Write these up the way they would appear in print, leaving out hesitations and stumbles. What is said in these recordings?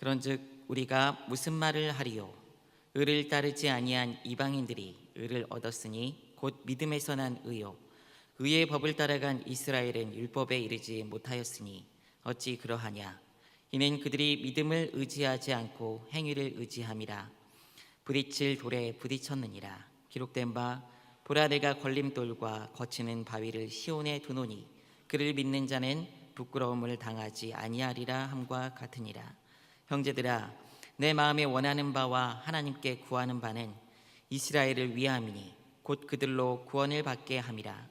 그런즉 우리가 무슨 말을 하리요? 의를 따르지 아니한 이방인들이 의를 얻었으니 곧 믿음에서 난 의요. 의의 법을 따라간 이스라엘은 율법에 이르지 못하였으니 어찌 그러하냐? 이는 그들이 믿음을 의지하지 않고 행위를 의지함이라. 부딪힐 돌에 부딪혔느니라. 기록된 바 보라 내가 걸림돌과 거치는 바위를 시온에 두노니 그를 믿는 자는 부끄러움을 당하지 아니하리라 함과 같으니라. 형제들아, 내 마음에 원하는 바와 하나님께 구하는 바는 이스라엘을 위함이니 곧 그들로 구원을 받게 함이라.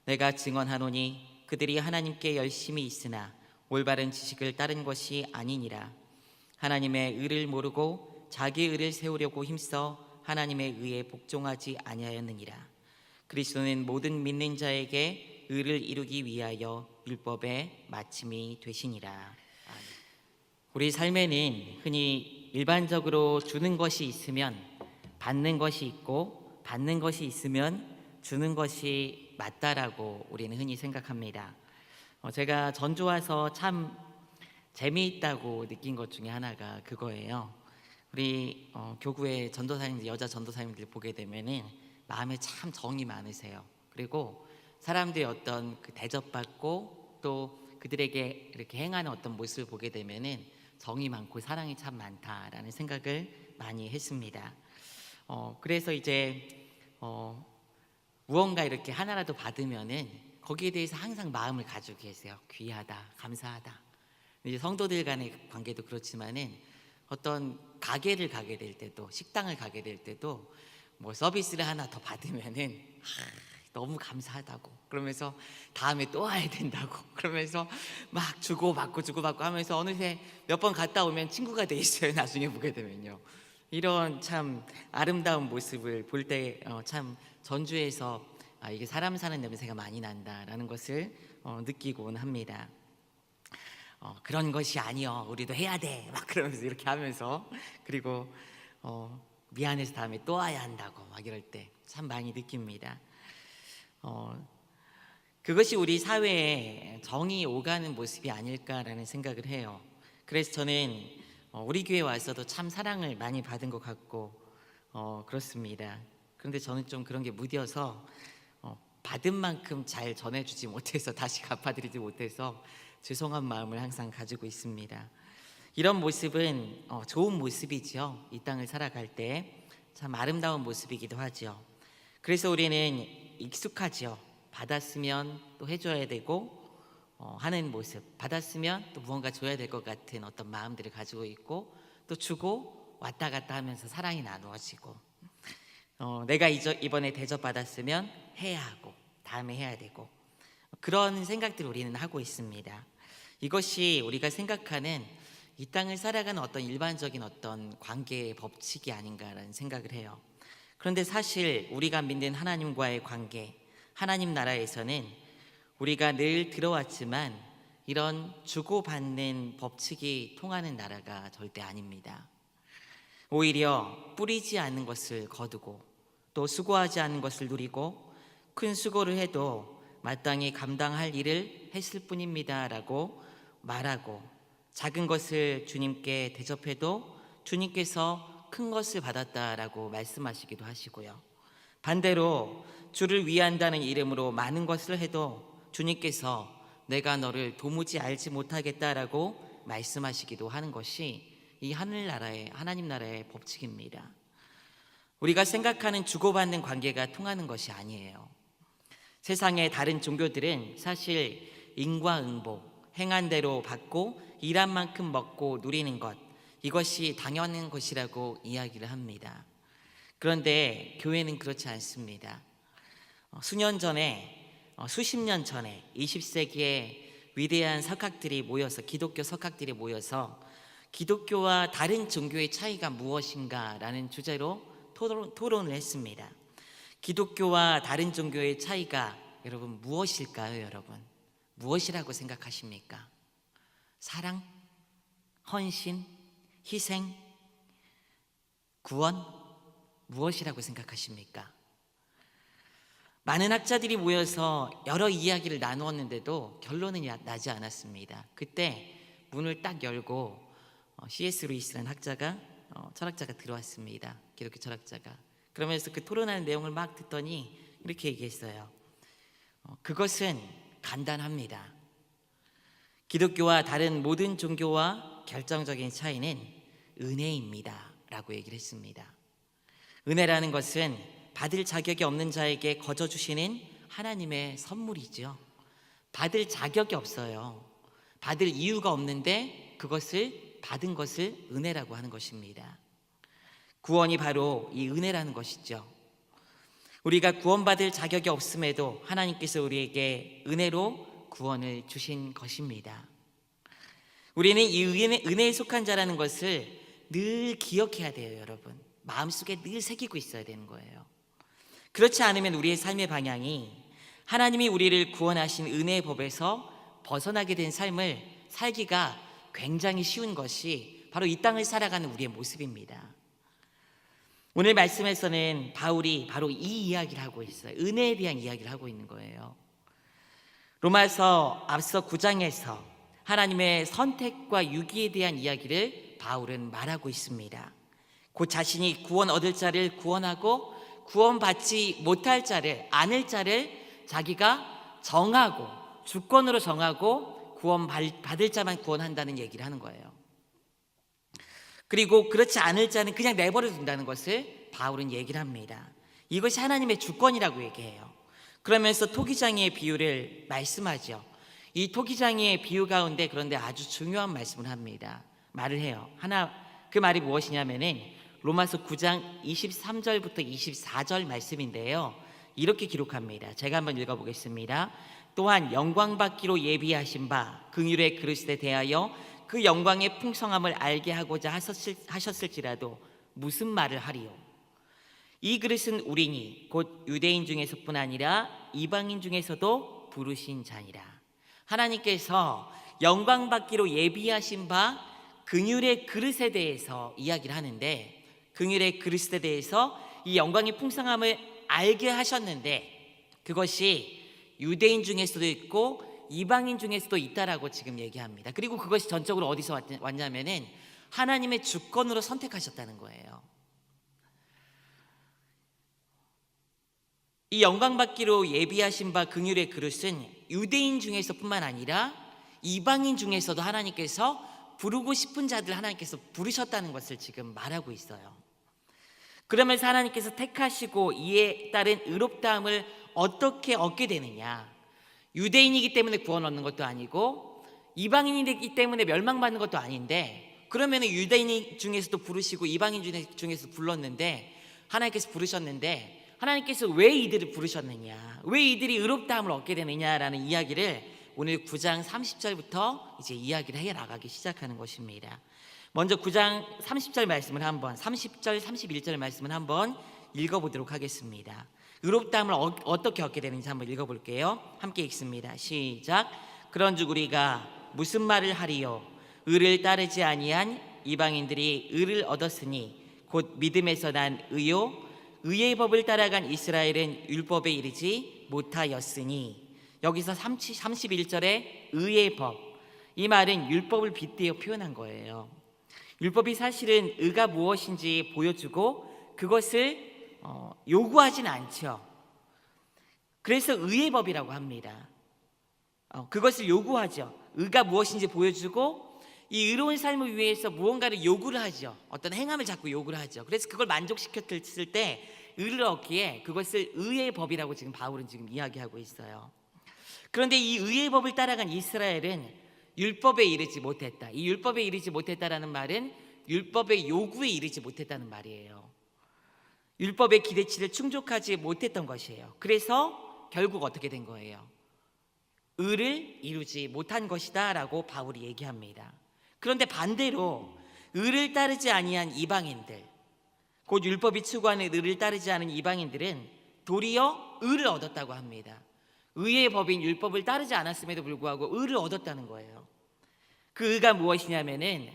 내가 증언하노니 그들이 하나님께 열심히 있으나 올바른 지식을 따른 것이 아니니라. 하나님의 의를 모르고 자기 의를 세우려고 힘써 하나님의 의에 복종하지 아니하였느니라. 그리스도는 모든 믿는 자에게 의를 이루기 위하여 율법의 마침이 되시니라. 우리 삶에는 흔히 일반적으로 주는 것이 있으면 받는 것이 있고 받는 것이 있으면 주는 것이 맞다라고 우리는 흔히 생각합니다. 제가 전주 와서 참 재미있다고 느낀 것 중에 하나가 그거예요. 우리 교구의 전도사님들, 여자 전도사님들 보게 되면은 마음에 참 정이 많으세요. 그리고 사람들이 어떤 그 대접받고 또 그들에게 이렇게 행하는 어떤 모습을 보게 되면은 정이 많고 사랑이 참 많다라는 생각을 많이 했습니다. 그래서 이제 무언가 이렇게 하나라도 받으면은 거기에 대해서 항상 마음을 가지고 계세요. 귀하다, 감사하다. 이제 성도들 간의 관계도 그렇지만은 어떤 가게를 가게 될 때도, 식당을 가게 될 때도 뭐 서비스를 하나 더 받으면은 너무 감사하다고, 그러면서 다음에 또 와야 된다고, 그러면서 막 주고받고 하면서 어느새 몇 번 갔다 오면 친구가 돼 있어요. 나중에 보게 되면요. 이런 참 아름다운 모습을 볼 때 참 전주에서 이게 사람 사는 냄새가 많이 난다라는 것을 느끼곤 합니다. 그런 것이 아니요, 우리도 해야 돼, 막 그러면서 이렇게 하면서, 그리고 미안해서 다음에 또 와야 한다고 막 이럴 때 참 많이 느낍니다. 그것이 우리 사회에 정이 오가는 모습이 아닐까라는 생각을 해요. 그래서 저는 우리 교회 와서도 참 사랑을 많이 받은 것 같고 그렇습니다. 그런데 저는 좀 그런 게 무뎌서 받은 만큼 잘 전해주지 못해서, 다시 갚아드리지 못해서 죄송한 마음을 항상 가지고 있습니다. 이런 모습은 좋은 모습이죠. 이 땅을 살아갈 때 참 아름다운 모습이기도 하죠. 그래서 우리는 익숙하죠. 받았으면 또 해줘야 되고 하는 모습, 받았으면 또 무언가 줘야 될 것 같은 어떤 마음들을 가지고 있고, 또 주고 왔다 갔다 하면서 사랑이 나누어지고, 내가 이번에 대접받았으면 해야 하고 다음에 해야 되고, 그런 생각들을 우리는 하고 있습니다. 이것이 우리가 생각하는 이 땅을 살아가는 어떤 일반적인 어떤 관계의 법칙이 아닌가라는 생각을 해요. 그런데 사실 우리가 믿는 하나님과의 관계, 하나님 나라에서는 우리가 늘 들어왔지만 이런 주고받는 법칙이 통하는 나라가 절대 아닙니다. 오히려 뿌리지 않는 것을 거두고 또 수고하지 않는 것을 누리고 큰 수고를 해도 마땅히 감당할 일을 했을 뿐입니다 라고 말하고, 작은 것을 주님께 대접해도 주님께서 큰 것을 받았다라고 말씀하시기도 하시고요. 반대로 주를 위한다는 이름으로 많은 것을 해도 주님께서 내가 너를 도무지 알지 못하겠다라고 말씀하시기도 하는 것이 이 하늘나라의, 하나님 나라의 법칙입니다. 우리가 생각하는 주고받는 관계가 통하는 것이 아니에요. 세상의 다른 종교들은 사실 인과응보, 행한 대로 받고 일한 만큼 먹고 누리는 것, 이것이 당연한 것이라고 이야기를 합니다. 그런데 교회는 그렇지 않습니다. 수년 전에, 수십 년 전에 20세기에 위대한 석학들이 모여서, 기독교 석학들이 모여서 기독교와 다른 종교의 차이가 무엇인가 라는 주제로 토론을 했습니다. 기독교와 다른 종교의 차이가 여러분 무엇일까요? 여러분 무엇이라고 생각하십니까? 사랑? 헌신? 희생? 구원? 무엇이라고 생각하십니까? 많은 학자들이 모여서 여러 이야기를 나누었는데도 결론은 나지 않았습니다. 그때 문을 딱 열고 C.S. 루이스라는 철학자가 들어왔습니다. 기독교 철학자가. 그러면서 그 토론하는 내용을 막 듣더니 이렇게 얘기했어요. 그것은 간단합니다. 기독교와 다른 모든 종교와 결정적인 차이는 은혜입니다 라고 얘기를 했습니다. 은혜라는 것은 받을 자격이 없는 자에게 거저 주시는 하나님의 선물이죠. 받을 자격이 없어요. 받을 이유가 없는데 그것을 받은 것을 은혜라고 하는 것입니다. 구원이 바로 이 은혜라는 것이죠. 우리가 구원받을 자격이 없음에도 하나님께서 우리에게 은혜로 구원을 주신 것입니다. 우리는 이 은혜에 속한 자라는 것을 늘 기억해야 돼요, 여러분. 마음속에 늘 새기고 있어야 되는 거예요. 그렇지 않으면 우리의 삶의 방향이 하나님이 우리를 구원하신 은혜의 법에서 벗어나게 된 삶을 살기가 굉장히 쉬운 것이 바로 이 땅을 살아가는 우리의 모습입니다. 오늘 말씀에서는 바울이 바로 이 이야기를 하고 있어요. 은혜에 대한 이야기를 하고 있는 거예요. 로마서 앞서 9장에서 하나님의 선택과 유기에 대한 이야기를 바울은 말하고 있습니다. 곧 자신이 구원 얻을 자를 구원하고 구원받지 못할 자를, 않을 자를 자기가 정하고 주권으로 정하고 구원받을 자만 구원한다는 얘기를 하는 거예요. 그리고 그렇지 않을 자는 그냥 내버려 둔다는 것을 바울은 얘기를 합니다. 이것이 하나님의 주권이라고 얘기해요. 그러면서 토기장이의 비유를 말씀하죠. 이 토기장이의 비유 가운데 그런데 아주 중요한 말씀을 합니다. 말을 해요. 그 말이 무엇이냐면은 로마서 9장 23절부터 24절 말씀인데요. 이렇게 기록합니다. 제가 한번 읽어보겠습니다. 또한 영광 받기로 예비하신 바 긍휼의 그릇에 대하여 그 영광의 풍성함을 알게 하고자 하셨을지라도 무슨 말을 하리요? 이 그릇은 우리니 곧 유대인 중에서뿐 아니라 이방인 중에서도 부르신 자니라. 하나님께서 영광 받기로 예비하신 바 긍휼의 그릇에 대해서 이야기를 하는데, 긍휼의 그릇에 대해서 이 영광의 풍성함을 알게 하셨는데 그것이 유대인 중에서도 있고 이방인 중에서도 있다라고 지금 얘기합니다. 그리고 그것이 전적으로 어디서 왔냐면은 하나님의 주권으로 선택하셨다는 거예요. 이 영광 받기로 예비하신 바 긍휼의 그릇은 유대인 중에서뿐만 아니라 이방인 중에서도 하나님께서 부르고 싶은 자들 하나님께서 부르셨다는 것을 지금 말하고 있어요. 그러면서 하나님께서 택하시고 이에 따른 의롭다함을 어떻게 얻게 되느냐? 유대인이기 때문에 구원 얻는 것도 아니고 이방인이기 때문에 멸망받는 것도 아닌데, 그러면 유대인 중에서도 부르시고 이방인 중에서 불렀는데 하나님께서 부르셨는데 하나님께서 왜 이들을 부르셨느냐, 왜 이들이 의롭다함을 얻게 되느냐라는 이야기를 오늘 9장 30절부터 이제 이야기를 해 나가기 시작하는 것입니다. 먼저 9장 30절 말씀을 한번, 30절 31절 말씀을 한번 읽어보도록 하겠습니다. 의롭다함을 어떻게 얻게 되는지 한번 읽어볼게요. 함께 읽습니다. 시작. 그런즉 우리가 무슨 말을 하리요? 의를 따르지 아니한 이방인들이 의를 얻었으니 곧 믿음에서 난 의요, 의의 법을 따라간 이스라엘은 율법에 이르지 못하였으니. 여기서 31절에 의의 법, 이 말은 율법을 빗대어 표현한 거예요. 율법이 사실은 의가 무엇인지 보여주고 그것을 요구하진 않죠. 그래서 의의 법이라고 합니다. 그것을 요구하죠. 의가 무엇인지 보여주고 이 의로운 삶을 위해서 무언가를 요구를 하죠. 어떤 행함을 자꾸 요구를 하죠. 그래서 그걸 만족시켰을 때 의를 얻기에 그것을 의의 법이라고 지금 바울은 지금 이야기하고 있어요. 그런데 이 의의 법을 따라간 이스라엘은 율법에 이르지 못했다. 이 율법에 이르지 못했다라는 말은 율법의 요구에 이르지 못했다는 말이에요. 율법의 기대치를 충족하지 못했던 것이에요. 그래서 결국 어떻게 된 거예요? 의를 이루지 못한 것이다 라고 바울이 얘기합니다. 그런데 반대로 의를 따르지 아니한 이방인들, 곧 율법이 추구하는 의를 따르지 않은 이방인들은 도리어 의를 얻었다고 합니다. 의의 법인 율법을 따르지 않았음에도 불구하고 의를 얻었다는 거예요. 그 의가 무엇이냐면은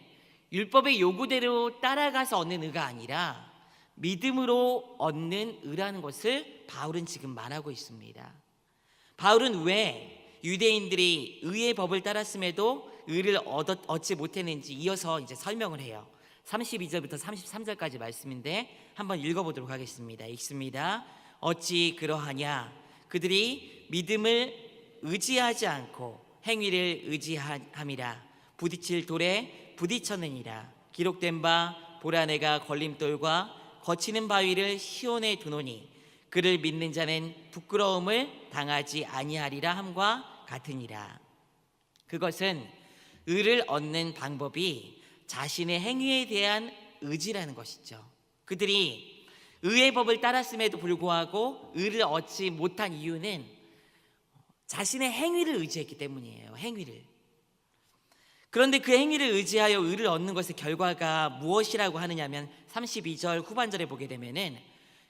율법의 요구대로 따라가서 얻는 의가 아니라 믿음으로 얻는 의라는 것을 바울은 지금 말하고 있습니다. 바울은 왜 유대인들이 의의 법을 따랐음에도 의를 얻지 못했는지 이어서 이제 설명을 해요. 32절부터 33절까지 말씀인데 한번 읽어보도록 하겠습니다. 읽습니다. 어찌 그러하냐? 그들이 믿음을 의지하지 않고 행위를 의지함이라 부딪힐 돌에 부딪혔느니라. 기록된 바 보라 내가 걸림돌과 거치는 바위를 시온에 두노니 그를 믿는 자는 부끄러움을 당하지 아니하리라 함과 같으니라. 그것은 의를 얻는 방법이 자신의 행위에 대한 의지라는 것이죠. 그들이 의의 법을 따랐음에도 불구하고 의를 얻지 못한 이유는 자신의 행위를 의지했기 때문이에요. 행위를. 그런데 그 행위를 의지하여 의를 얻는 것의 결과가 무엇이라고 하느냐면 32절 후반절에 보게 되면은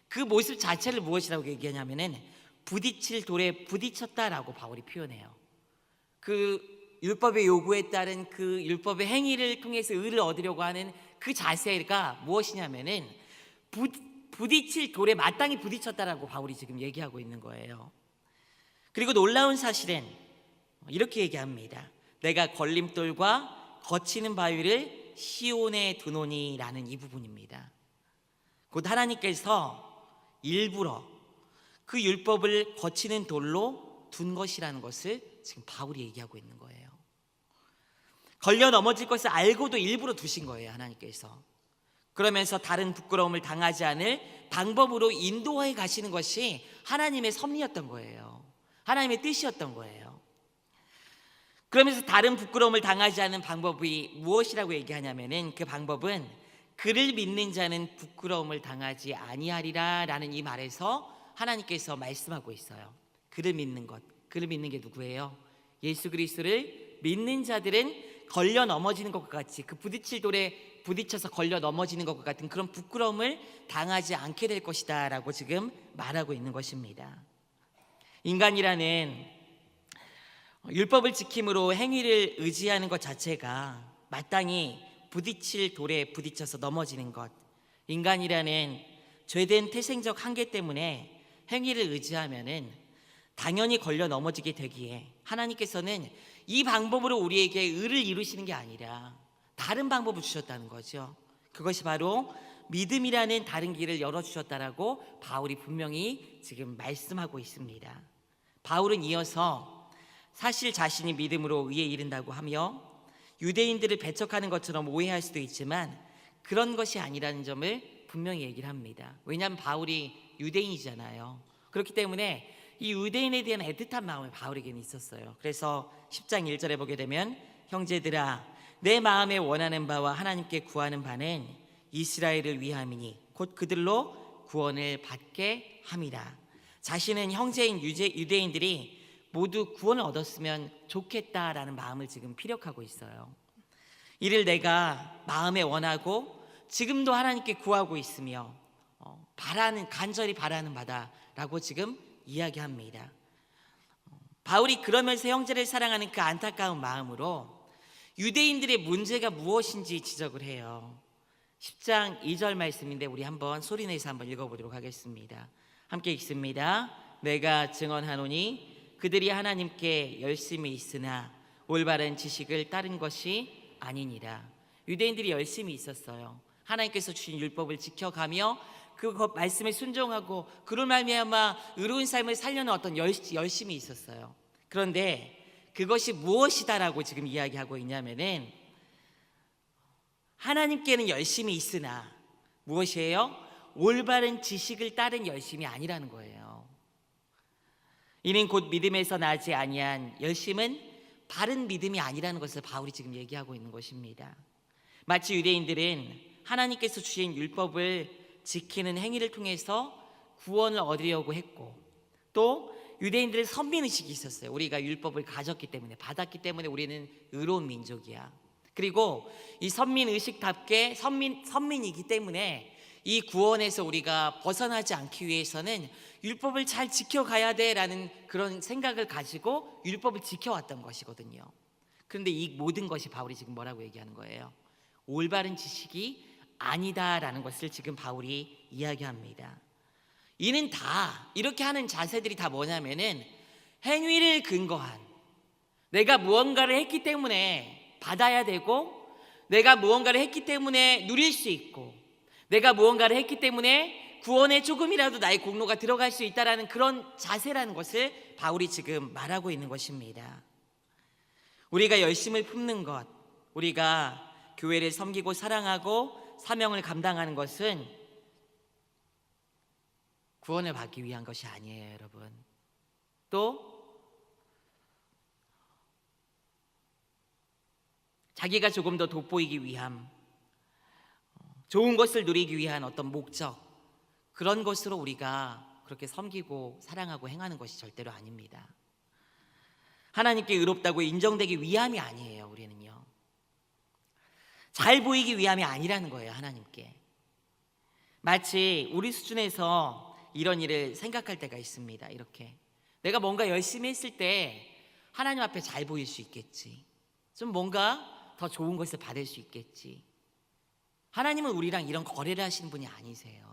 그 모습 자체를 무엇이라고 얘기하냐면은 부딪힐 돌에 부딪혔다라고 바울이 표현해요. 그 율법의 요구에 따른 그 율법의 행위를 통해서 의를 얻으려고 하는 그 자세가 무엇이냐면은 부딪힐 돌에 마땅히 부딪혔다라고 바울이 지금 얘기하고 있는 거예요. 그리고 놀라운 사실은 이렇게 얘기합니다. 내가 걸림돌과 거치는 바위를 시온에 두노니라는 이 부분입니다. 곧 하나님께서 일부러 그 율법을 거치는 돌로 둔 것이라는 것을 지금 바울이 얘기하고 있는 거예요. 걸려 넘어질 것을 알고도 일부러 두신 거예요, 하나님께서. 그러면서 다른 부끄러움을 당하지 않을 방법으로 인도해 가시는 것이 하나님의 섭리였던 거예요. 하나님의 뜻이었던 거예요. 그러면서 다른 부끄러움을 당하지 않는 방법이 무엇이라고 얘기하냐면은 그 방법은 그를 믿는 자는 부끄러움을 당하지 아니하리라 라는 이 말에서 하나님께서 말씀하고 있어요. 그를 믿는 것, 그를 믿는 게 누구예요? 예수 그리스도를 믿는 자들은 걸려 넘어지는 것과 같이 그 부딪힐 돌에 부딪혀서 걸려 넘어지는 것과 같은 그런 부끄러움을 당하지 않게 될 것이다 라고 지금 말하고 있는 것입니다. 인간이라는 율법을 지킴으로 행위를 의지하는 것 자체가 마땅히 부딪힐 돌에 부딪혀서 넘어지는 것, 인간이라는 죄된 태생적 한계 때문에 행위를 의지하면은 당연히 걸려 넘어지게 되기에 하나님께서는 이 방법으로 우리에게 의를 이루시는 게 아니라 다른 방법을 주셨다는 거죠. 그것이 바로 믿음이라는 다른 길을 열어주셨다라고 바울이 분명히 지금 말씀하고 있습니다. 바울은 이어서 사실 자신이 믿음으로 의에 이른다고 하며 유대인들을 배척하는 것처럼 오해할 수도 있지만 그런 것이 아니라는 점을 분명히 얘기를 합니다. 왜냐하면 바울이 유대인이잖아요. 그렇기 때문에 이 유대인에 대한 애틋한 마음이 바울에게는 있었어요. 그래서 10장 1절에 보게 되면 형제들아 내 마음에 원하는 바와 하나님께 구하는 바는 이스라엘을 위함이니 곧 그들로 구원을 받게 함이라. 자신은 형제인 유대인들이 모두 구원을 얻었으면 좋겠다라는 마음을 지금 피력하고 있어요. 이를 내가 마음에 원하고 지금도 하나님께 구하고 있으며 간절히 바라는 바다라고 지금 이야기합니다. 바울이 그러면서 형제를 사랑하는 그 안타까운 마음으로 유대인들의 문제가 무엇인지 지적을 해요. 10장 2절 말씀인데 우리 한번 소리내서 한번 읽어보도록 하겠습니다. 함께 읽습니다. 내가 증언하노니 그들이 하나님께 열심히 있으나 올바른 지식을 따른 것이 아니니라. 유대인들이 열심히 있었어요. 하나님께서 주신 율법을 지켜가며 그 말씀에 순종하고 그로 말미암아 의로운 삶을 살려는 어떤 열심이 있었어요. 그런데 그것이 무엇이다라고 지금 이야기하고 있냐면은 하나님께는 열심이 있으나 무엇이에요? 올바른 지식을 따른 열심이 아니라는 거예요. 이는 곧 믿음에서 나지 아니한 열심은 바른 믿음이 아니라는 것을 바울이 지금 얘기하고 있는 것입니다. 마치 유대인들은 하나님께서 주신 율법을 지키는 행위를 통해서 구원을 얻으려고 했고 또 유대인들의 선민의식이 있었어요. 우리가 율법을 가졌기 때문에 받았기 때문에 우리는 의로운 민족이야. 그리고 이 선민의식답게 선민이기 때문에 이 구원에서 우리가 벗어나지 않기 위해서는 율법을 잘 지켜가야 돼라는 그런 생각을 가지고 율법을 지켜왔던 것이거든요. 그런데 이 모든 것이 바울이 지금 뭐라고 얘기하는 거예요? 올바른 지식이 아니다라는 것을 지금 바울이 이야기합니다. 이는 다 이렇게 하는 자세들이 다 뭐냐면은 행위를 근거한 내가 무언가를 했기 때문에 받아야 되고, 내가 무언가를 했기 때문에 누릴 수 있고, 내가 무언가를 했기 때문에 구원에 조금이라도 나의 공로가 들어갈 수 있다라는 그런 자세라는 것을 바울이 지금 말하고 있는 것입니다. 우리가 열심을 품는 것, 우리가 교회를 섬기고 사랑하고 사명을 감당하는 것은 구원을 받기 위한 것이 아니에요, 여러분. 또 자기가 조금 더 돋보이기 위함, 좋은 것을 누리기 위한 어떤 목적, 그런 것으로 우리가 그렇게 섬기고 사랑하고 행하는 것이 절대로 아닙니다. 하나님께 의롭다고 인정되기 위함이 아니에요. 우리는요, 잘 보이기 위함이 아니라는 거예요. 하나님께. 마치 우리 수준에서 이런 일을 생각할 때가 있습니다. 이렇게 내가 뭔가 열심히 했을 때 하나님 앞에 잘 보일 수 있겠지, 좀 뭔가 더 좋은 것을 받을 수 있겠지. 하나님은 우리랑 이런 거래를 하시는 분이 아니세요.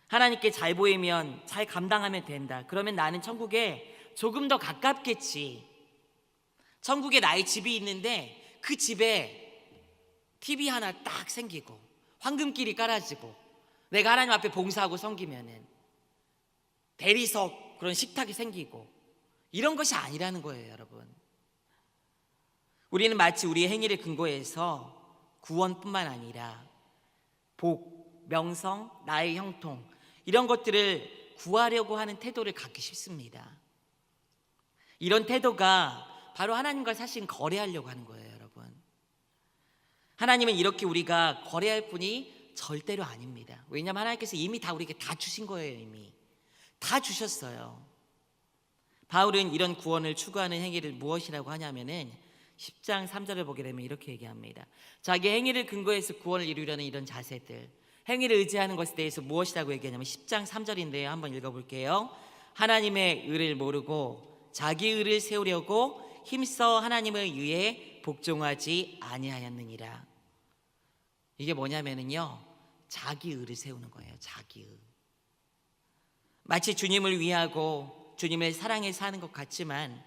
하나님께 잘 보이면, 잘 감당하면 된다, 그러면 나는 천국에 조금 더 가깝겠지. 천국에 나의 집이 있는데 그 집에 TV 하나 딱 생기고 황금길이 깔아지고 내가 하나님 앞에 봉사하고 섬기면은 대리석, 그런 식탁이 생기고, 이런 것이 아니라는 거예요, 여러분. 우리는 마치 우리의 행위를 근거해서 구원뿐만 아니라 복, 명성, 나의 형통, 이런 것들을 구하려고 하는 태도를 갖기 쉽습니다. 이런 태도가 바로 하나님과 사실 거래하려고 하는 거예요, 여러분. 하나님은 이렇게 우리가 거래할 분이 절대로 아닙니다. 왜냐하면 하나님께서 이미 다 우리에게 다 주신 거예요. 이미 다 주셨어요. 바울은 이런 구원을 추구하는 행위를 무엇이라고 하냐면은 10장 3절을 보게 되면 이렇게 얘기합니다. 자기 행위를 근거해서 구원을 이루려는 이런 자세들, 행위를 의지하는 것에 대해서 무엇이라고 얘기하냐면 10장 3절인데요. 한번 읽어볼게요. 하나님의 의를 모르고 자기 의를 세우려고 힘써 하나님의 의에 복종하지 아니하였느니라. 이게 뭐냐면은요, 자기 의를 세우는 거예요. 자기 의. 마치 주님을 위하고 주님을 사랑해서 하는 것 같지만,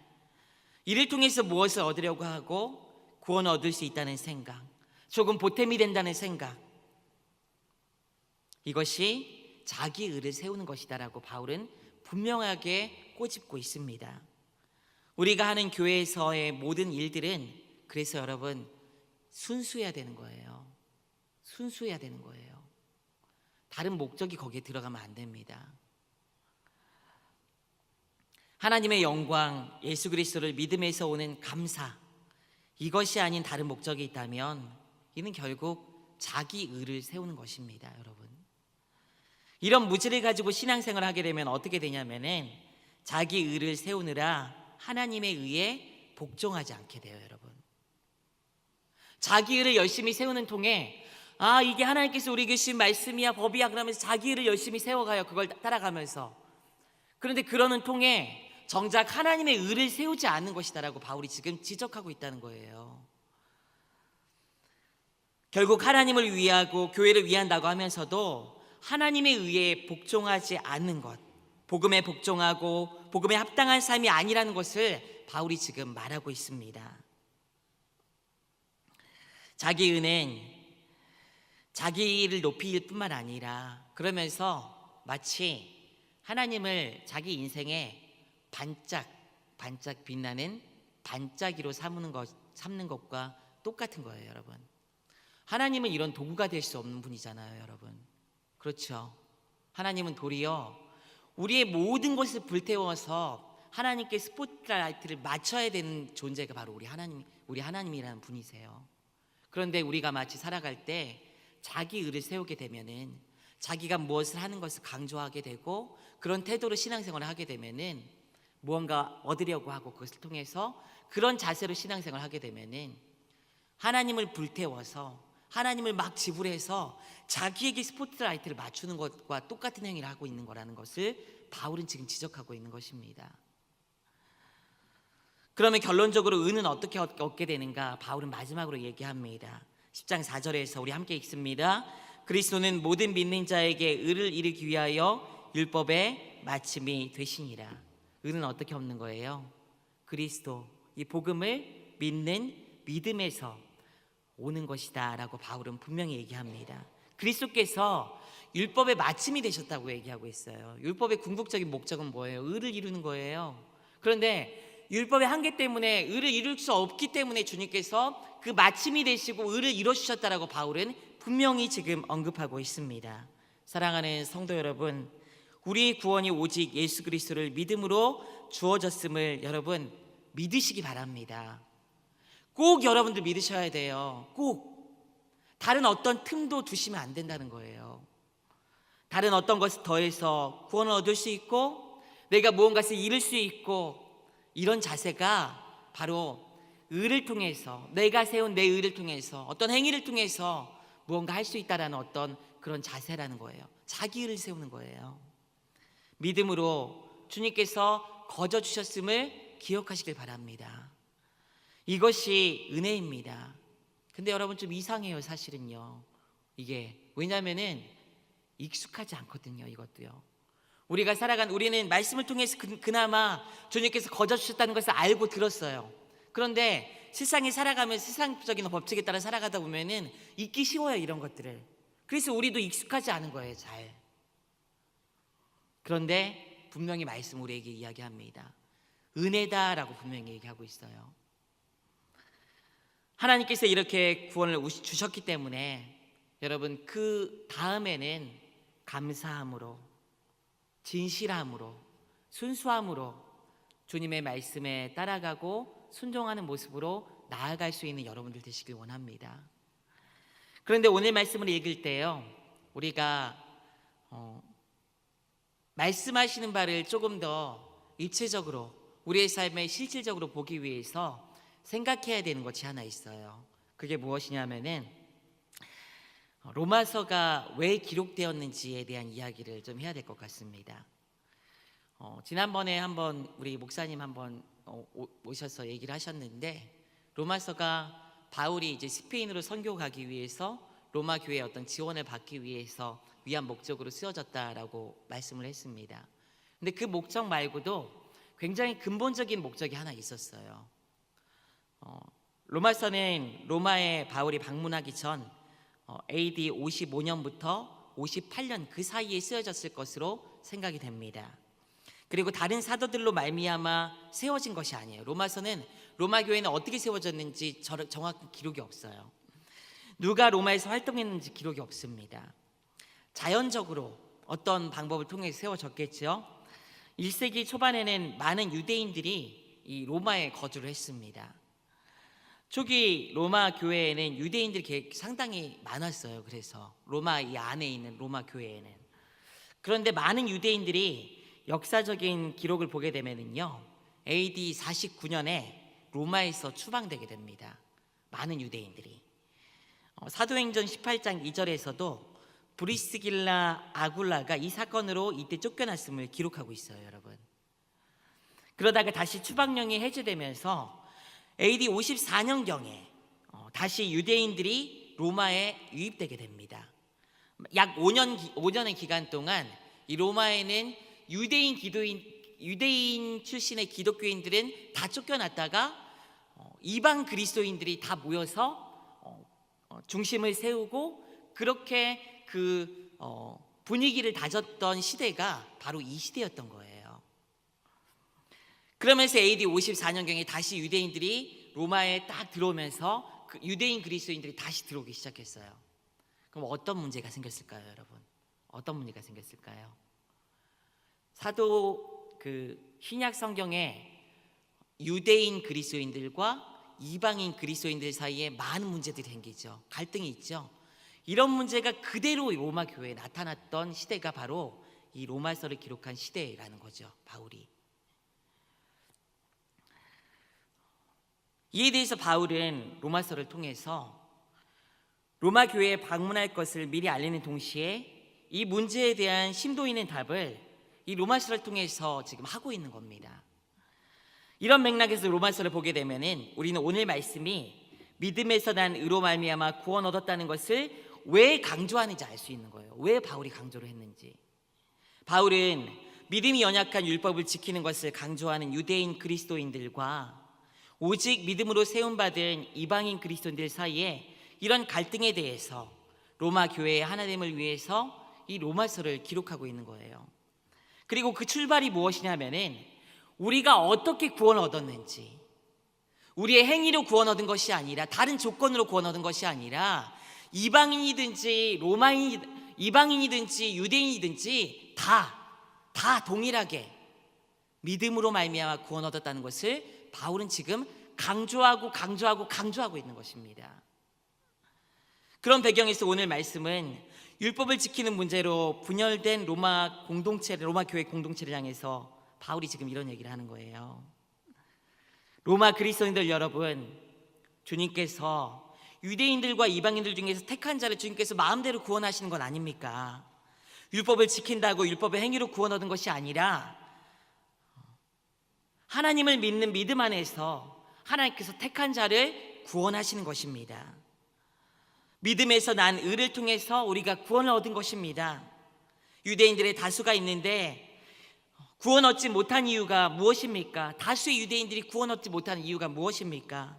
이를 통해서 무엇을 얻으려고 하고 구원을 얻을 수 있다는 생각, 조금 보탬이 된다는 생각, 이것이 자기 의를 세우는 것이다라고 바울은 분명하게 꼬집고 있습니다. 우리가 하는 교회에서의 모든 일들은 그래서 여러분 순수해야 되는 거예요. 순수해야 되는 거예요. 다른 목적이 거기에 들어가면 안 됩니다. 하나님의 영광, 예수 그리스도를 믿음에서 오는 감사, 이것이 아닌 다른 목적이 있다면 이는 결국 자기 의를 세우는 것입니다. 여러분, 이런 무지를 가지고 신앙생활을 하게 되면 어떻게 되냐면은 자기 의를 세우느라 하나님의 의에 복종하지 않게 돼요. 여러분, 자기 의를 열심히 세우는 통에 이게 하나님께서 우리에게 주신 말씀이야, 법이야, 그러면서 자기 의를 열심히 세워가요. 그걸 따라가면서. 그런데 그러는 통에 정작 하나님의 의를 세우지 않는 것이다라고 바울이 지금 지적하고 있다는 거예요. 결국 하나님을 위하고 교회를 위한다고 하면서도 하나님의 의에 복종하지 않는 것, 복음에 복종하고 복음에 합당한 삶이 아니라는 것을 바울이 지금 말하고 있습니다. 자기 의는 자기를 높일 뿐만 아니라 그러면서 마치 하나님을 자기 인생에 반짝 빛나는 반짝이로 삼는 것과 똑같은 거예요. 여러분, 하나님은 이런 도구가 될 수 없는 분이잖아요. 여러분, 그렇죠? 하나님은 도리어 우리의 모든 것을 불태워서 하나님께 스포트라이트를 맞춰야 되는 존재가 바로 우리 하나님이라는 분이세요. 그런데 우리가 마치 살아갈 때 자기 의를 세우게 되면은, 자기가 무엇을 하는 것을 강조하게 되고 그런 태도로 신앙생활을 하게 되면은, 무언가 얻으려고 하고 그것을 통해서 그런 자세로 신앙생활을 하게 되면은 하나님을 불태워서 하나님을 막 지불해서 자기에게 스포트라이트를 맞추는 것과 똑같은 행위를 하고 있는 거라는 것을 바울은 지금 지적하고 있는 것입니다. 그러면 결론적으로 의는 어떻게 얻게 되는가? 바울은 마지막으로 얘기합니다. 10장 4절에서 우리 함께 읽습니다. 그리스도는 모든 믿는 자에게 의를 이루기 위하여 율법의 마침이 되시니라. 의는 어떻게 얻는 거예요? 그리스도, 이 복음을 믿는 믿음에서 오는 것이다 라고 바울은 분명히 얘기합니다. 그리스도께서 율법의 마침이 되셨다고 얘기하고 있어요. 율법의 궁극적인 목적은 뭐예요? 의를 이루는 거예요. 그런데 율법의 한계 때문에 의를 이룰 수 없기 때문에 주님께서 그 마침이 되시고 의를 이루어주셨다라고 바울은 분명히 지금 언급하고 있습니다. 사랑하는 성도 여러분, 우리의 구원이 오직 예수 그리스도를 믿음으로 주어졌음을 여러분 믿으시기 바랍니다. 꼭 여러분들 믿으셔야 돼요. 꼭. 다른 어떤 틈도 두시면 안 된다는 거예요. 다른 어떤 것을 더해서 구원을 얻을 수 있고 내가 무언가를 잃을 수 있고, 이런 자세가 바로 의를 통해서, 내가 세운 내 의를 통해서, 어떤 행위를 통해서 무언가 할 수 있다라는 어떤 그런 자세라는 거예요. 자기 의를 세우는 거예요. 믿음으로 주님께서 거저 주셨음을 기억하시길 바랍니다. 이것이 은혜입니다. 근데 여러분 좀 이상해요, 사실은요. 이게 왜냐면은 익숙하지 않거든요, 이것도요. 우리가 살아간, 우리는 말씀을 통해서 그나마 주님께서 거저 주셨다는 것을 알고 들었어요. 그런데 세상에 살아가면 세상적인 법칙에 따라 살아가다 보면은 잊기 쉬워요, 이런 것들을. 그래서 우리도 익숙하지 않은 거예요, 잘. 그런데 분명히 말씀 우리에게 이야기합니다. 은혜다라고 분명히 얘기하고 있어요. 하나님께서 이렇게 구원을 주셨기 때문에 여러분 그 다음에는 감사함으로, 진실함으로, 순수함으로 주님의 말씀에 따라가고 순종하는 모습으로 나아갈 수 있는 여러분들 되시길 원합니다. 그런데 오늘 말씀을 읽을 때요, 우리가 말씀하시는 바를 조금 더 입체적으로 우리의 삶에 실질적으로 보기 위해서 생각해야 되는 것이 하나 있어요. 그게 무엇이냐면은 로마서가 왜 기록되었는지에 대한 이야기를 좀 해야 될 것 같습니다. 지난번에 한번 우리 목사님 한번 오셔서 얘기를 하셨는데, 로마서가 바울이 이제 스페인으로 선교 가기 위해서 로마 교회의 어떤 지원을 받기 위해서 위한 목적으로 쓰여졌다라고 말씀을 했습니다. 근데 그 목적 말고도 굉장히 근본적인 목적이 하나 있었어요. 로마서는 로마에 바울이 방문하기 전 AD 55년부터 58년 그 사이에 쓰여졌을 것으로 생각이 됩니다. 그리고 다른 사도들로 말미암아 세워진 것이 아니에요. 로마서는, 로마 교회는 어떻게 세워졌는지 정확한 기록이 없어요. 누가 로마에서 활동했는지 기록이 없습니다. 자연적으로 어떤 방법을 통해 세워졌겠죠. 1세기 초반에는 많은 유대인들이 이 로마에 거주를 했습니다. 초기 로마 교회에는 유대인들이 상당히 많았어요. 그래서 로마 이 안에 있는 로마 교회에는. 그런데 많은 유대인들이 역사적인 기록을 보게 되면은요, AD 49년에 로마에서 추방되게 됩니다. 많은 유대인들이. 사도행전 18장 2절에서도 브리스길라 아굴라가 이 사건으로 이때 쫓겨났음을 기록하고 있어요, 여러분. 그러다가 다시 추방령이 해제되면서 AD 54년경에 다시 유대인들이 로마에 유입되게 됩니다. 약 5년의 기간 동안 이 로마에는 유대인 출신의 기독교인들은 다 쫓겨났다가 이방 그리스도인들이 다 모여서 중심을 세우고 그렇게 그 분위기를 다졌던 시대가 바로 이 시대였던 거예요. 그러면서 AD 54년경에 다시 유대인들이 로마에 딱 들어오면서 그 유대인 그리스도인들이 다시 들어오기 시작했어요. 그럼 어떤 문제가 생겼을까요, 여러분? 어떤 문제가 생겼을까요? 사도 신약 성경에 유대인 그리스도인들과 이방인 그리스도인들 사이에 많은 문제들이 생기죠. 갈등이 있죠. 이런 문제가 그대로 로마 교회에 나타났던 시대가 바로 이 로마서를 기록한 시대라는 거죠, 바울이. 이에 대해서 바울은 로마서를 통해서 로마 교회에 방문할 것을 미리 알리는 동시에 이 문제에 대한 심도 있는 답을 이 로마서를 통해서 지금 하고 있는 겁니다. 이런 맥락에서 로마서를 보게 되면은 우리는 오늘 말씀이 믿음에서 난 의로 말미암아 구원 얻었다는 것을 왜 강조하는지 알 수 있는 거예요. 왜 바울이 강조를 했는지. 바울은 믿음이 연약한 율법을 지키는 것을 강조하는 유대인 그리스도인들과 오직 믿음으로 세움받은 이방인 그리스도인들 사이에 이런 갈등에 대해서 로마 교회의 하나됨을 위해서 이 로마서를 기록하고 있는 거예요. 그리고 그 출발이 무엇이냐면은 우리가 어떻게 구원을 얻었는지, 우리의 행위로 구원 얻은 것이 아니라, 다른 조건으로 구원 얻은 것이 아니라, 이방인이든지 이방인이든지 유대인이든지 다 동일하게 믿음으로 말미암아 구원 얻었다는 것을 바울은 지금 강조하고 있는 것입니다. 그런 배경에서 오늘 말씀은 율법을 지키는 문제로 분열된 로마 교회 공동체를 향해서 바울이 지금 이런 얘기를 하는 거예요. 로마 그리스도인들 여러분, 주님께서 유대인들과 이방인들 중에서 택한 자를 주님께서 마음대로 구원하시는 건 아닙니까? 율법을 지킨다고 율법의 행위로 구원 얻은 것이 아니라 하나님을 믿는 믿음 안에서 하나님께서 택한 자를 구원하시는 것입니다. 믿음에서 난 의를 통해서 우리가 구원을 얻은 것입니다. 유대인들의 다수가 있는데 구원 얻지 못한 이유가 무엇입니까? 다수의 유대인들이 구원 얻지 못하는 이유가 무엇입니까?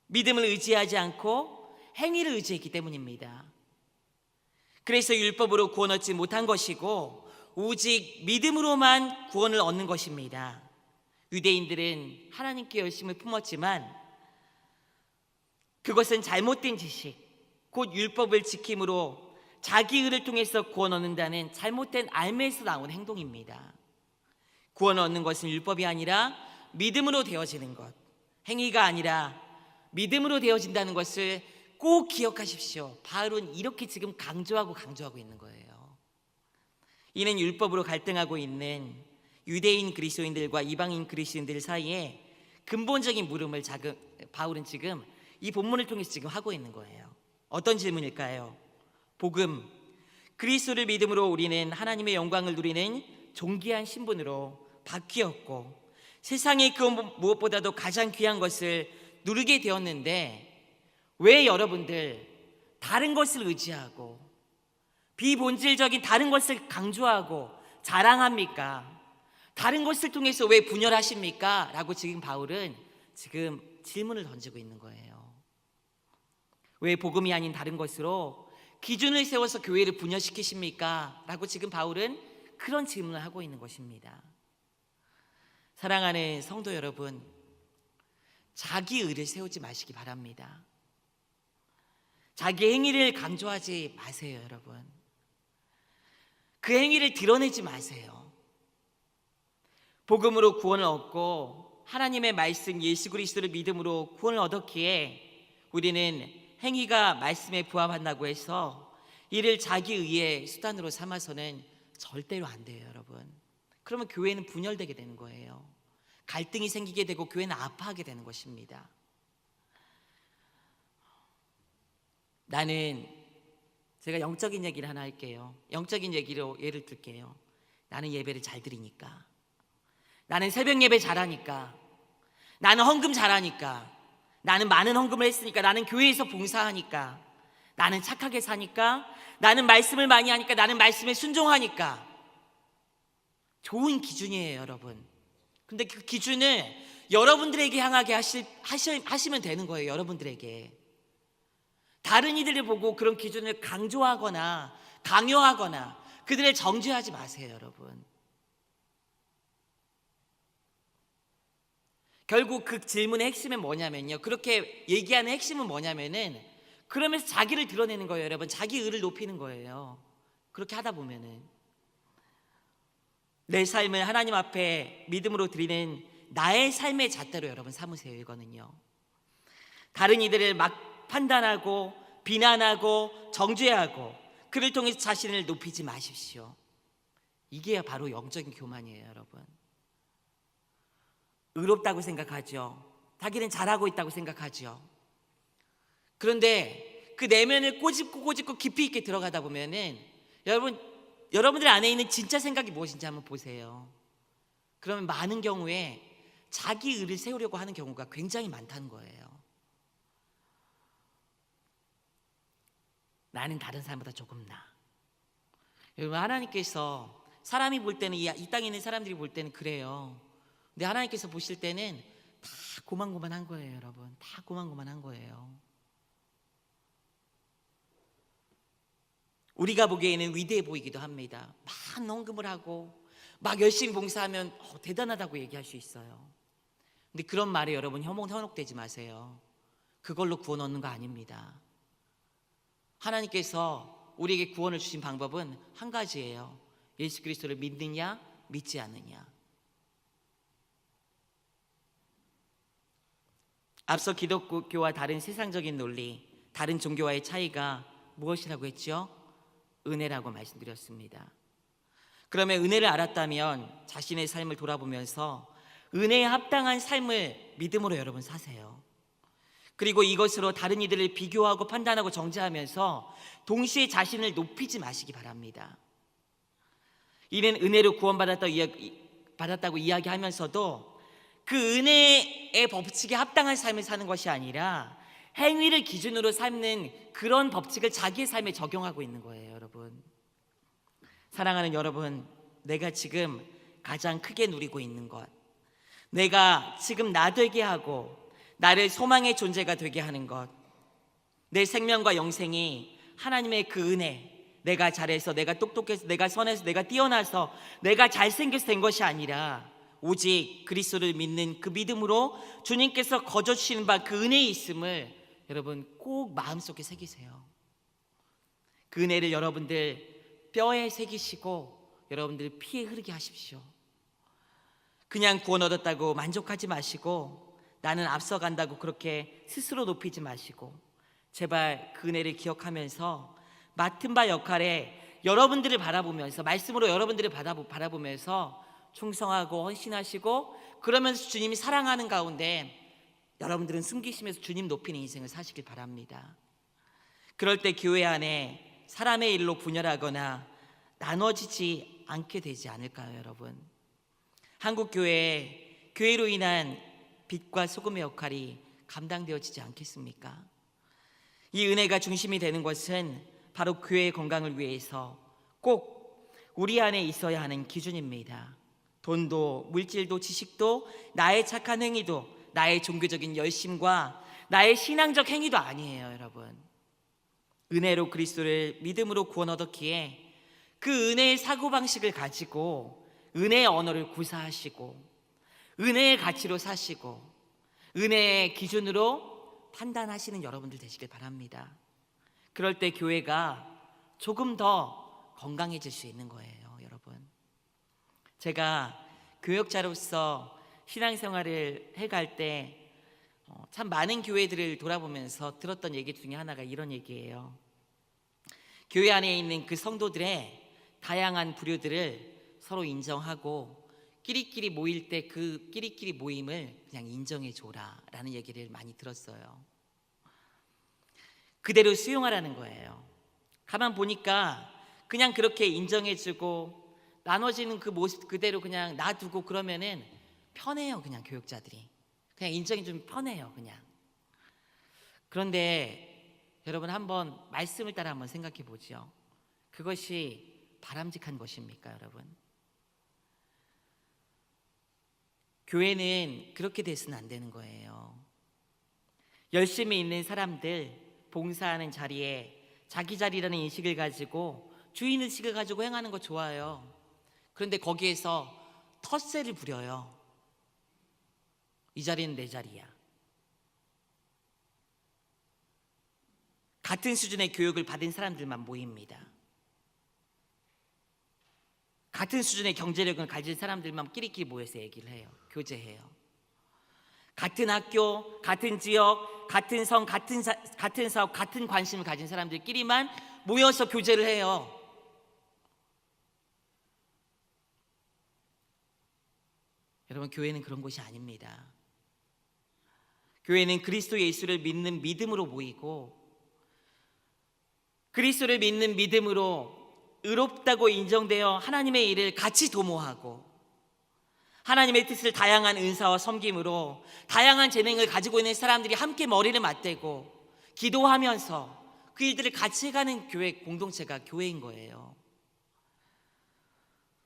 믿음을 의지하지 않고 행위를 의지했기 때문입니다. 그래서 율법으로 구원 얻지 못한 것이고 오직 믿음으로만 구원을 얻는 것입니다. 유대인들은 하나님께 열심을 품었지만 그것은 잘못된 지식, 곧 율법을 지킴으로 자기 의를 통해서 구원 얻는다는 잘못된 알매에서 나온 행동입니다. 구원 얻는 것은 율법이 아니라 믿음으로 되어지는 것, 행위가 아니라 믿음으로 되어진다는 것을 꼭 기억하십시오. 바울은 이렇게 지금 강조하고 있는 거예요. 이는 율법으로 갈등하고 있는 유대인 그리스도인들과 이방인 그리스도인들 사이에 근본적인 물음을 바울은 지금 이 본문을 통해서 지금 하고 있는 거예요. 어떤 질문일까요? 복음, 그리스도를 믿음으로 우리는 하나님의 영광을 누리는 존귀한 신분으로 바뀌었고 세상의 그 무엇보다도 가장 귀한 것을 누리게 되었는데 왜 여러분들 다른 것을 의지하고 비본질적인 다른 것을 강조하고 자랑합니까? 다른 것을 통해서 왜 분열하십니까? 라고 지금 바울은 지금 질문을 던지고 있는 거예요. 왜 복음이 아닌 다른 것으로 기준을 세워서 교회를 분열시키십니까? 라고 지금 바울은 그런 질문을 하고 있는 것입니다. 사랑하는 성도 여러분, 자기 의를 세우지 마시기 바랍니다. 자기 행위를 강조하지 마세요, 여러분. 그 행위를 드러내지 마세요. 복음으로 구원을 얻고 하나님의 말씀 예수 그리스도를 믿음으로 구원을 얻었기에 우리는 행위가 말씀에 부합한다고 해서 이를 자기 의의 수단으로 삼아서는 절대로 안 돼요, 여러분. 그러면 교회는 분열되게 되는 거예요. 갈등이 생기게 되고 교회는 아파하게 되는 것입니다. 제가 영적인 얘기를 하나 할게요. 영적인 얘기로 예를 들게요. 나는 예배를 잘 드리니까, 나는 새벽 예배 잘하니까, 나는 헌금 잘하니까, 나는 많은 헌금을 했으니까, 나는 교회에서 봉사하니까, 나는 착하게 사니까, 나는 말씀을 많이 하니까, 나는 말씀에 순종하니까. 좋은 기준이에요, 여러분. 근데 그 기준을 여러분들에게 향하게 하시면 되는 거예요. 여러분들에게. 다른 이들을 보고 그런 기준을 강조하거나 강요하거나 그들을 정죄하지 마세요, 여러분. 결국 그 질문의 핵심은 뭐냐면요, 그렇게 얘기하는 핵심은 뭐냐면은 그러면서 자기를 드러내는 거예요, 여러분. 자기 의를 높이는 거예요. 그렇게 하다 보면은 내 삶을 하나님 앞에 믿음으로 드리는 나의 삶의 잣대로 여러분 삼으세요. 이거는요, 다른 이들을 막 판단하고 비난하고 정죄하고 그를 통해서 자신을 높이지 마십시오. 이게 바로 영적인 교만이에요, 여러분. 의롭다고 생각하죠. 자기는 잘하고 있다고 생각하죠. 그런데 그 내면을 꼬집고 깊이 있게 들어가다 보면은 여러분들 안에 있는 진짜 생각이 무엇인지 한번 보세요. 그러면 많은 경우에 자기 의를 세우려고 하는 경우가 굉장히 많다는 거예요. 나는 다른 사람보다 조금 나. 여러분, 하나님께서 사람이 볼 때는 이 땅에 있는 사람들이 볼 때는 그래요. 근데 하나님께서 보실 때는 다 고만고만한 거예요, 여러분. 다 고만고만한 거예요. 우리가 보기에는 위대해 보이기도 합니다. 막 헌금을 하고 막 열심히 봉사하면 대단하다고 얘기할 수 있어요. 근데 그런 말에 여러분 현혹되지 마세요. 그걸로 구원 얻는 거 아닙니다. 하나님께서 우리에게 구원을 주신 방법은 한 가지예요. 예수 그리스도를 믿느냐 믿지 않느냐. 앞서 기독교와 다른 세상적인 논리, 다른 종교와의 차이가 무엇이라고 했죠? 은혜라고 말씀드렸습니다. 그러면 은혜를 알았다면 자신의 삶을 돌아보면서 은혜에 합당한 삶을 믿음으로 여러분 사세요. 그리고 이것으로 다른 이들을 비교하고 판단하고 정죄하면서 동시에 자신을 높이지 마시기 바랍니다. 이는 은혜로 구원받았다고 이야기하면서도 그 은혜의 법칙에 합당한 삶을 사는 것이 아니라 행위를 기준으로 삼는 그런 법칙을 자기의 삶에 적용하고 있는 거예요, 여러분. 사랑하는 여러분, 내가 지금 가장 크게 누리고 있는 것, 내가 지금 나 되게 하고 나를 소망의 존재가 되게 하는 것, 내 생명과 영생이 하나님의 그 은혜, 내가 잘해서, 내가 똑똑해서, 내가 선해서, 내가 뛰어나서, 내가 잘생겨서 된 것이 아니라 오직 그리스도를 믿는 그 믿음으로 주님께서 거저주시는 바 그 은혜에 있음을 여러분 꼭 마음속에 새기세요. 그 은혜를 여러분들 뼈에 새기시고 여러분들 피에 흐르게 하십시오. 그냥 구원 얻었다고 만족하지 마시고 나는 앞서간다고 그렇게 스스로 높이지 마시고 제발 그 은혜를 기억하면서 맡은 바 역할에 여러분들을 바라보면서 말씀으로 여러분들을 바라보면서 충성하고 헌신하시고 그러면서 주님이 사랑하는 가운데 여러분들은 숨기시면서 주님 높이는 인생을 사시길 바랍니다. 그럴 때 교회 안에 사람의 일로 분열하거나 나눠지지 않게 되지 않을까요, 여러분? 한국 교회로 인한 빛과 소금의 역할이 감당되어지지 않겠습니까? 이 은혜가 중심이 되는 것은 바로 교회의 건강을 위해서 꼭 우리 안에 있어야 하는 기준입니다. 돈도 물질도 지식도 나의 착한 행위도 나의 종교적인 열심과 나의 신앙적 행위도 아니에요, 여러분. 은혜로 그리스도를 믿음으로 구원 얻었기에 그 은혜의 사고방식을 가지고 은혜의 언어를 구사하시고 은혜의 가치로 사시고 은혜의 기준으로 판단하시는 여러분들 되시길 바랍니다. 그럴 때 교회가 조금 더 건강해질 수 있는 거예요, 여러분. 제가 교역자로서 신앙생활을 해갈 때 참 많은 교회들을 돌아보면서 들었던 얘기 중에 하나가 이런 얘기예요. 교회 안에 있는 그 성도들의 다양한 부류들을 서로 인정하고 끼리끼리 모일 때 그 끼리끼리 모임을 그냥 인정해 줘라 라는 얘기를 많이 들었어요. 그대로 수용하라는 거예요. 가만 보니까 그냥 그렇게 인정해 주고 나눠지는 그 모습 그대로 그냥 놔두고 그러면은 편해요. 그냥 교육자들이 그냥 인정해 주면 편해요, 그냥. 그런데 여러분 한번 말씀을 따라 한번 생각해 보죠. 그것이 바람직한 것입니까, 여러분? 교회는 그렇게 돼서는 안 되는 거예요. 열심히 있는 사람들 봉사하는 자리에 자기 자리라는 인식을 가지고 주인의식을 가지고 행하는 거 좋아요. 그런데 거기에서 텃세를 부려요. 이 자리는 내 자리야. 같은 수준의 교육을 받은 사람들만 모입니다. 같은 수준의 경제력을 가진 사람들만 끼리끼리 모여서 얘기를 해요. 교제해요. 같은 학교, 같은 지역, 같은 성, 같은 사업, 같은 관심을 가진 사람들끼리만 모여서 교제를 해요. 여러분, 교회는 그런 곳이 아닙니다. 교회는 그리스도 예수를 믿는 믿음으로 모이고 그리스도를 믿는 믿음으로 의롭다고 인정되어 하나님의 일을 같이 도모하고 하나님의 뜻을 다양한 은사와 섬김으로 다양한 재능을 가지고 있는 사람들이 함께 머리를 맞대고 기도하면서 그 일들을 같이 해가는 교회 공동체가 교회인 거예요.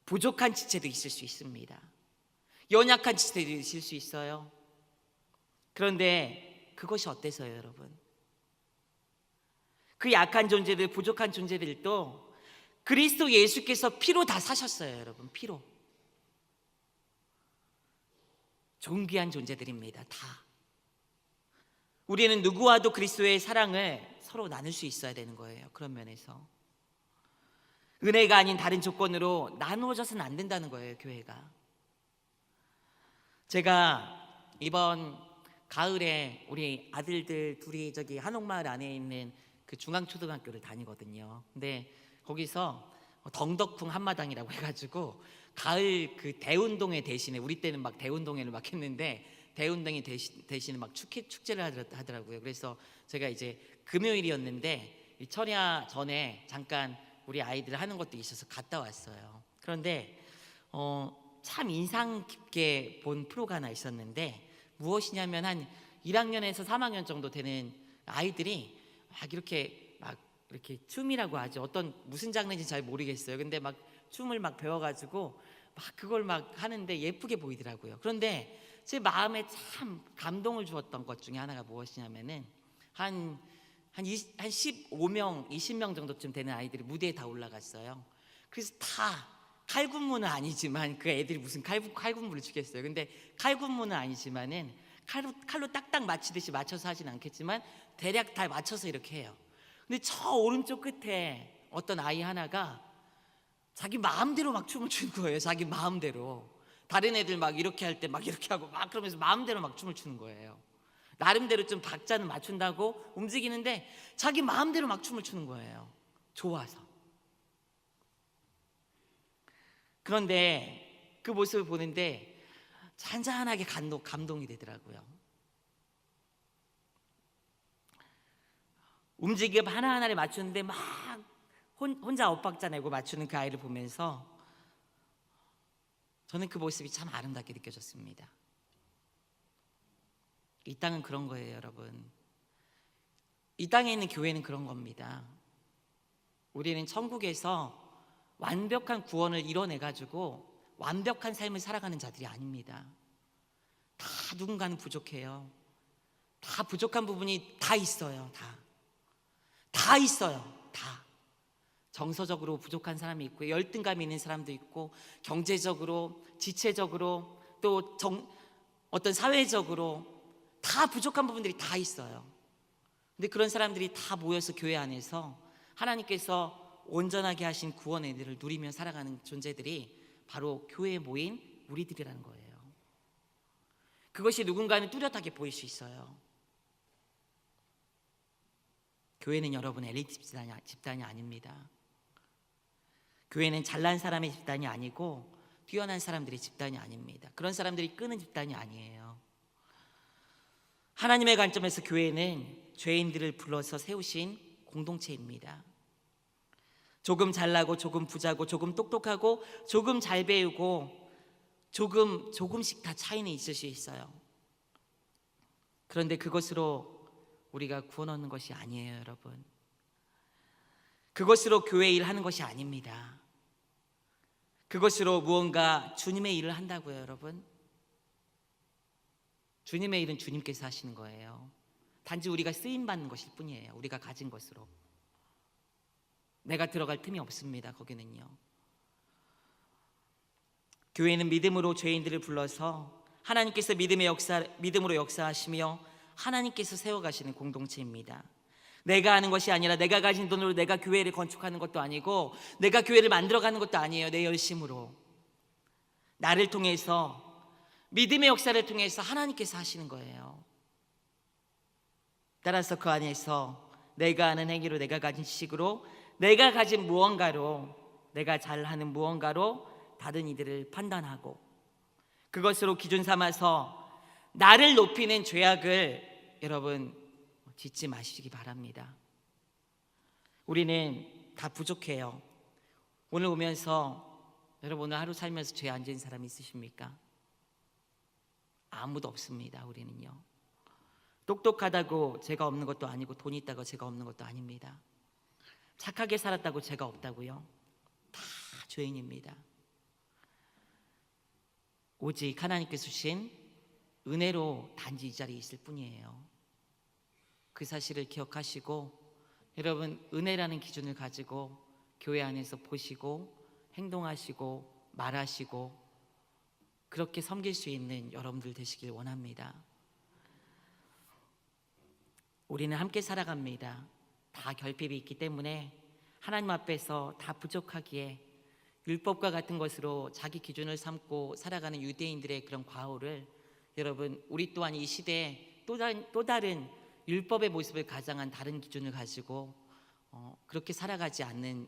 부족한 지체도 있을 수 있습니다. 연약한 지체도 있을 수 있어요. 그런데 그것이 어때서요, 여러분? 그 약한 존재들, 부족한 존재들도 그리스도 예수께서 피로 다 사셨어요, 여러분. 피로. 존귀한 존재들입니다, 다. 우리는 누구와도 그리스도의 사랑을 서로 나눌 수 있어야 되는 거예요. 그런 면에서 은혜가 아닌 다른 조건으로 나누어져서는 안 된다는 거예요, 교회가. 제가 이번 가을에 우리 아들들 둘이 저기 한옥마을 안에 있는 그 중앙초등학교를 다니거든요. 근데 거기서 덩덕궁 한마당이라고 해가지고 가을 그 대운동회 대신에, 우리 때는 막 대운동회를 막 했는데 대운동회 대신에 막 축제를 하더라고요. 그래서 제가 이제 금요일이었는데 이 철야 전에 잠깐 우리 아이들 하는 것도 있어서 갔다 왔어요. 그런데 참 인상 깊게 본 프로가 하나 있었는데, 무엇이냐면 한 1학년에서 3학년 정도 되는 아이들이 막 이렇게 춤이라고 하죠. 무슨 장르인지 잘 모르겠어요. 근데 막 춤을 막 배워가지고 막 그걸 막 하는데 예쁘게 보이더라고요. 그런데 제 마음에 참 감동을 주었던 것 중에 하나가 무엇이냐면은 한 15명, 20명 정도쯤 되는 아이들이 무대에 다 올라갔어요. 그래서 다 칼군무는 아니지만, 그 애들이 무슨 칼군무를 추겠어요. 근데 칼군무는 아니지만은 칼로 딱딱 맞히듯이 맞춰서 하진 않겠지만 대략 다 맞춰서 이렇게 해요. 근데 저 오른쪽 끝에 어떤 아이 하나가 자기 마음대로 막 춤을 추는 거예요. 자기 마음대로. 다른 애들 막 이렇게 할 때 막 이렇게 하고 막 그러면서 마음대로 막 춤을 추는 거예요. 나름대로 좀 박자는 맞춘다고 움직이는데 자기 마음대로 막 춤을 추는 거예요. 좋아서. 그런데 그 모습을 보는데 잔잔하게 감동이 되더라고요. 움직임 하나하나를 맞추는데 막 혼자 엇박자 내고 맞추는 그 아이를 보면서 저는 그 모습이 참 아름답게 느껴졌습니다. 이 땅은 그런 거예요, 여러분. 이 땅에 있는 교회는 그런 겁니다. 우리는 천국에서 완벽한 구원을 이뤄내가지고 완벽한 삶을 살아가는 자들이 아닙니다. 다 누군가는 부족해요. 다 부족한 부분이 다 있어요. 다 있어요. 다. 정서적으로 부족한 사람이 있고, 열등감이 있는 사람도 있고, 경제적으로, 지체적으로, 또 어떤 사회적으로 다 부족한 부분들이 다 있어요. 근데 그런 사람들이 다 모여서 교회 안에서 하나님께서 온전하게 하신 구원의 은혜를 누리며 살아가는 존재들이 바로 교회에 모인 우리들이라는 거예요. 그것이 누군가는 뚜렷하게 보일 수 있어요. 교회는 여러분 엘리트 집단이 아닙니다. 교회는 잘난 사람의 집단이 아니고 뛰어난 사람들의 집단이 아닙니다. 그런 사람들이 끄는 집단이 아니에요. 하나님의 관점에서 교회는 죄인들을 불러서 세우신 공동체입니다. 조금 잘나고 조금 부자고 조금 똑똑하고 조금 잘 배우고 조금씩 다 차이는 있을 수 있어요. 그런데 그것으로 우리가 구원 얻는 것이 아니에요, 여러분. 그것으로 교회 일 하는 것이 아닙니다. 그것으로 무언가 주님의 일을 한다고요, 여러분. 주님의 일은 주님께서 하시는 거예요. 단지 우리가 쓰임 받는 것일 뿐이에요. 우리가 가진 것으로. 내가 들어갈 틈이 없습니다. 거기는요. 교회는 믿음으로 죄인들을 불러서 하나님께서 믿음으로 역사하시며 하나님께서 세워가시는 공동체입니다. 내가 하는 것이 아니라 내가 가진 돈으로 내가 교회를 건축하는 것도 아니고 내가 교회를 만들어가는 것도 아니에요. 내 열심으로. 나를 통해서, 믿음의 역사를 통해서 하나님께서 하시는 거예요. 따라서 그 안에서 내가 하는 행위로, 내가 가진 지식으로, 내가 가진 무언가로, 내가 잘하는 무언가로 다른 이들을 판단하고 그것으로 기준 삼아서 나를 높이는 죄악을 여러분 짓지 마시기 바랍니다. 우리는 다 부족해요. 오늘 오면서 여러분, 오늘 하루 살면서 죄 안 지은 사람 있으십니까? 아무도 없습니다. 우리는요. 똑똑하다고 죄가 없는 것도 아니고 돈 있다고 죄가 없는 것도 아닙니다. 착하게 살았다고 죄가 없다고요? 다 죄인입니다. 오직 하나님께서 주신 은혜로 단지 이 자리에 있을 뿐이에요. 그 사실을 기억하시고 여러분 은혜라는 기준을 가지고 교회 안에서 보시고 행동하시고 말하시고 그렇게 섬길 수 있는 여러분들 되시길 원합니다. 우리는 함께 살아갑니다. 다 결핍이 있기 때문에 하나님 앞에서 다 부족하기에 율법과 같은 것으로 자기 기준을 삼고 살아가는 유대인들의 그런 과오를 여러분 우리 또한 이 시대에 또 다른 율법의 모습을 가장한 다른 기준을 가지고 그렇게 살아가지 않는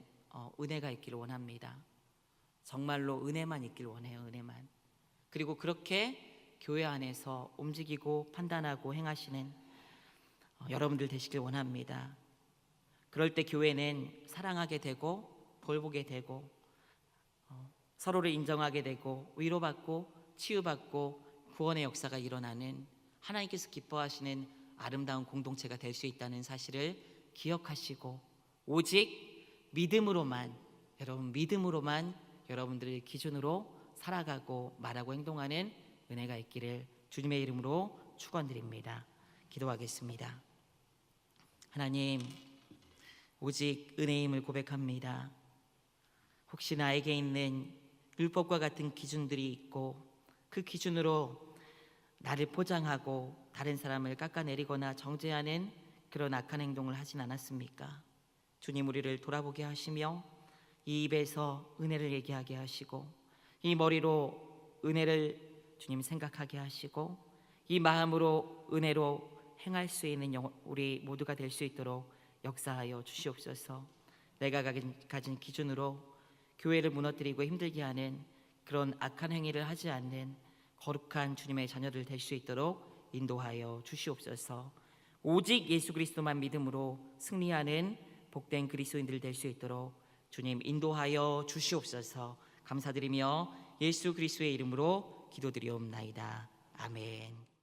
은혜가 있기를 원합니다. 정말로 은혜만 있길 원해요. 은혜만. 그리고 그렇게 교회 안에서 움직이고 판단하고 행하시는 여러분들 되시길 원합니다. 그럴 때 교회는 사랑하게 되고 돌보게 되고 서로를 인정하게 되고 위로받고 치유받고 구원의 역사가 일어나는 하나님께서 기뻐하시는 아름다운 공동체가 될 수 있다는 사실을 기억하시고 오직 믿음으로만 여러분들의 기준으로 살아가고 말하고 행동하는 은혜가 있기를 주님의 이름으로 축원드립니다. 기도하겠습니다. 하나님, 오직 은혜임을 고백합니다. 혹시 나에게 있는 율법과 같은 기준들이 있고 그 기준으로 나를 포장하고 다른 사람을 깎아내리거나 정죄하는 그런 악한 행동을 하진 않았습니까? 주님, 우리를 돌아보게 하시며 이 입에서 은혜를 얘기하게 하시고 이 머리로 은혜를 주님 생각하게 하시고 이 마음으로 은혜로 행할 수 있는 우리 모두가 될 수 있도록 역사하여 주시옵소서. 내가 가진 기준으로 교회를 무너뜨리고 힘들게 하는 그런 악한 행위를 하지 않는 거룩한 주님의 자녀들 될 수 있도록 인도하여 주시옵소서. 오직 예수 그리스도만 믿음으로 승리하는 복된 그리스도인들 될 수 있도록 주님 인도하여 주시옵소서. 감사드리며 예수 그리스도의 이름으로 기도드리옵나이다. 아멘.